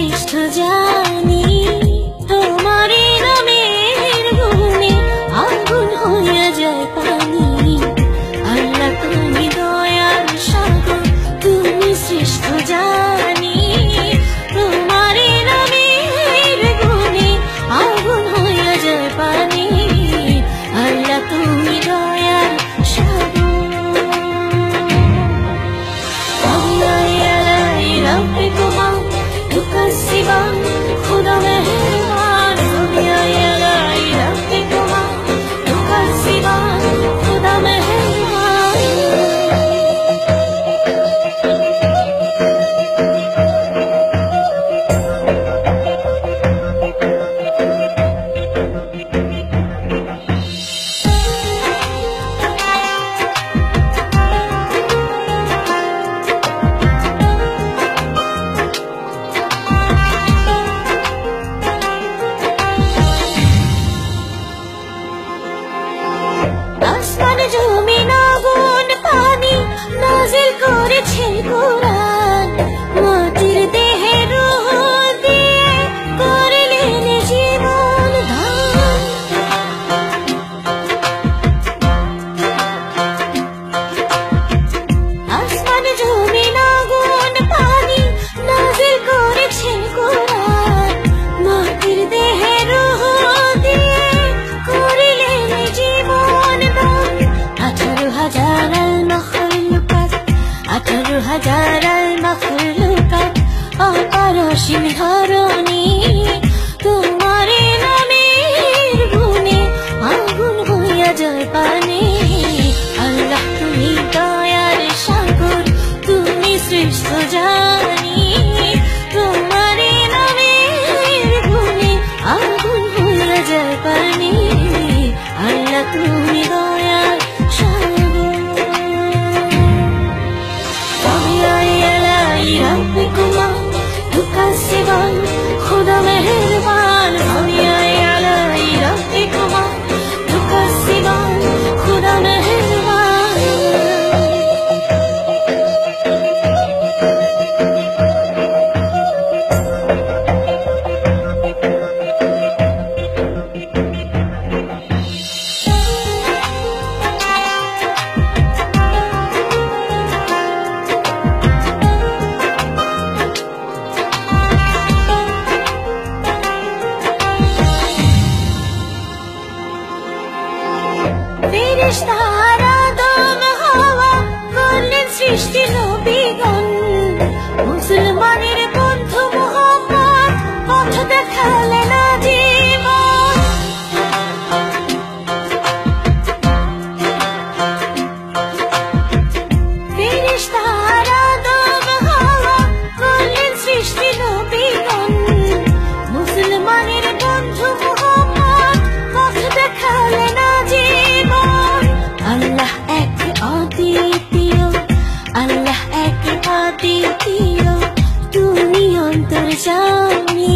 শ্রেষ্ঠ জানি তোমারই নামের গুণে আগুন হয়ে যায় পানি। আল্লাহ তুমি দয়ার সাগর, তুমি শ্রেষ্ঠ জানি তোমারই নামের গুণে আগুন হয়ে যায় পানি। আল্লাহ তুমি দয়ার সাগর। खुदा मेहरबान दुनिया या रब्बे कुमा तुका सिवा खुदा मेहरबान। আসমান জমিন আগুন পানি নাজিল করেছেন কোরআন, মাটির দেহে রূহ দিয়ে করলেন জীবন দান। আসমান জমিন আগুন পানি নাজিল করেছেন কোরআন, মাটির দেহে রূহ দিয়ে করলেন জীবন দান। 18,000 المخلوقات অপারসীম ধরণী তোমারই নামের গুণে আগুন হইয়া যায় পানি। আল্লাহ তুমি দয়ার সাগর, তুমি শ্রেষ্ঠ জানি তোমারই নামের গুণে আগুন হইয়া যায় পানি। আল্লাহ তুমি দয়ার रब्बिकुमा तुका सिवा खुदा मेहरबान। दुनिया या रब्बिकुमा तुका सिवा खुदा मेहरबान। ফেরেশতারা আদম হাওয়া করলেন সৃষ্টি নবীগণ, মুসলমানের বন্ধু মুহাম্মদ পথ দেখালেন জীবন। ফেরেশতারা আদম হাওয়া করলেন সৃষ্টি নবীগণ, মুসলমানের বন্ধু মুহাম্মদ পথ দেখালেন জীবন। আল্লাহ এক অদ্বিতীয়, আল্লাহ এক অদ্বিতীয়, তুমি অন্তর্যামী।